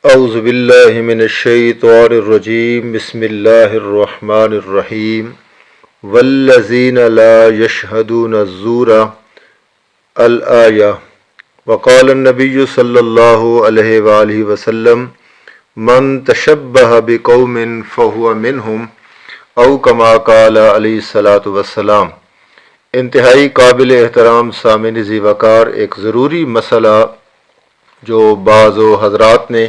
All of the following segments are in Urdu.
اعوذ باللہ من الشیطان الرجیم بسم اللہ الرحمن الرحیم والذین لا یشہدون الزور الآیہ وقال النبی صلی اللہ علیہ وآلہ وسلم من تشبہ بقوم فہو منہم او کما قال علیہ الصلاۃ والسلام۔ انتہائی قابل احترام سامعین ذی وقار، ایک ضروری مسئلہ جو بعض حضرات نے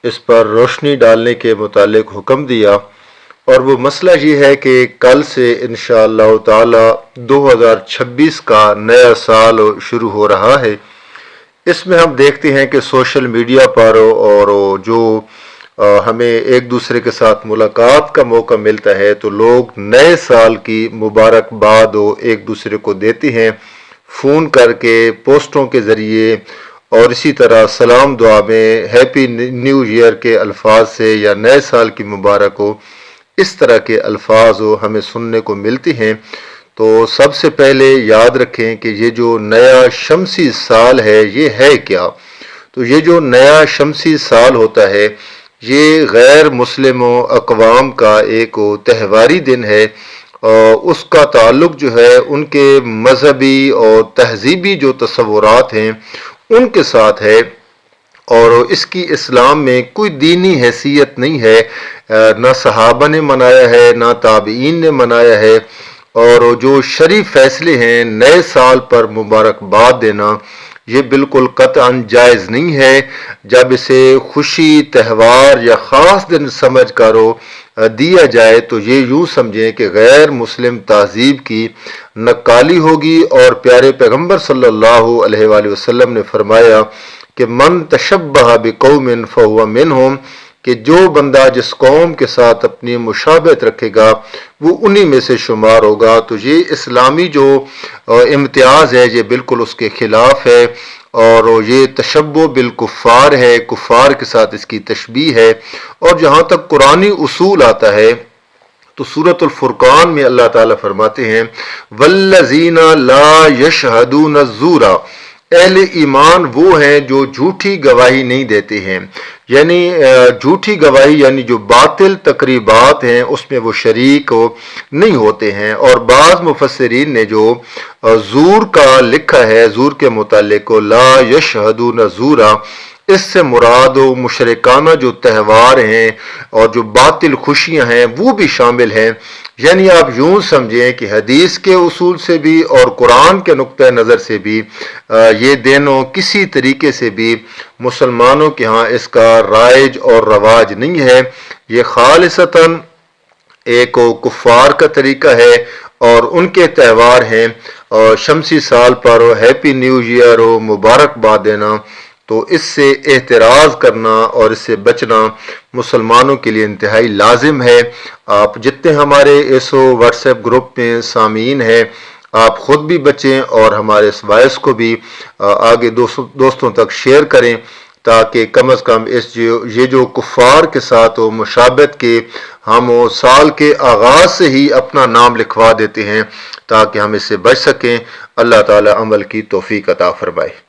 اس پر روشنی ڈالنے کے متعلق حکم دیا، اور وہ مسئلہ یہ ہے کہ کل سے انشاءاللہ تعالی 2026 کا نیا سال شروع ہو رہا ہے۔ اس میں ہم دیکھتے ہیں کہ سوشل میڈیا پر اور جو ہمیں ایک دوسرے کے ساتھ ملاقات کا موقع ملتا ہے تو لوگ نئے سال کی مبارکباد ایک دوسرے کو دیتے ہیں، فون کر کے، پوسٹوں کے ذریعے، اور اسی طرح سلام دعا میں ہیپی نیو ایئر کے الفاظ سے یا نئے سال کی مبارک ہو، اس طرح کے الفاظ ہمیں سننے کو ملتے ہیں۔ تو سب سے پہلے یاد رکھیں کہ یہ جو نیا شمسی سال ہے یہ ہے کیا؟ تو یہ جو نیا شمسی سال ہوتا ہے یہ غیر مسلم اقوام کا ایک تہواری دن ہے، اور اس کا تعلق جو ہے ان کے مذہبی اور تہذیبی جو تصورات ہیں ان کے ساتھ ہے، اور اس کی اسلام میں کوئی دینی حیثیت نہیں ہے، نہ صحابہ نے منایا ہے نہ تابعین نے منایا ہے۔ اور جو شرعی فیصلے ہیں نئے سال پر مبارکباد دینا یہ بالکل قطعاً جائز نہیں ہے۔ جب اسے خوشی، تہوار یا خاص دن سمجھ کر دیا جائے تو یہ یوں سمجھیں کہ غیر مسلم تہذیب کی نقالی ہوگی، اور پیارے پیغمبر صلی اللہ علیہ وآلہ وسلم نے فرمایا کہ من تشبہ بقوم فہو منہم، کہ جو بندہ جس قوم کے ساتھ اپنی مشابہت رکھے گا وہ انہی میں سے شمار ہوگا۔ تو یہ اسلامی جو امتیاز ہے یہ بالکل اس کے خلاف ہے، اور یہ تشبہ بالکفار ہے، کفار کے ساتھ اس کی تشبیہ ہے۔ اور جہاں تک قرآنی اصول آتا ہے تو سورۃ الفرقان میں اللہ تعالیٰ فرماتے ہیں والذین لا یشہدون الزور، اہل ایمان وہ ہیں جو جھوٹی گواہی نہیں دیتے ہیں، یعنی جھوٹی گواہی یعنی جو باطل تقریبات ہیں اس میں وہ شریک نہیں ہوتے ہیں۔ اور بعض مفسرین نے جو زور کا لکھا ہے، زور کے متعلق لا یشہدون الزور، اس سے مراد مشرکانہ جو تہوار ہیں اور جو باطل خوشیاں ہیں وہ بھی شامل ہیں۔ یعنی آپ یوں سمجھیں کہ حدیث کے اصول سے بھی اور قرآن کے نقطہ نظر سے بھی یہ دنوں کسی طریقے سے بھی مسلمانوں کے ہاں اس کا رائج اور رواج نہیں ہے، یہ خالصتاً ایک کفار کا طریقہ ہے اور ان کے تہوار ہیں۔ اور شمسی سال پر ہیپی نیو ایئر مبارکباد دینا، تو اس سے احتراز کرنا اور اس سے بچنا مسلمانوں کے لیے انتہائی لازم ہے۔ آپ جتنے ہمارے اس واٹس ایپ گروپ میں سامعین ہیں آپ خود بھی بچیں اور ہمارے اس وائس کو بھی آگے دوستوں تک شیئر کریں، تاکہ کم از کم یہ جو کفار کے ساتھ مشابہت کے ہم سال کے آغاز سے ہی اپنا نام لکھوا دیتے ہیں تاکہ ہم اس سے بچ سکیں۔ اللہ تعالی عمل کی توفیق عطا فرمائے۔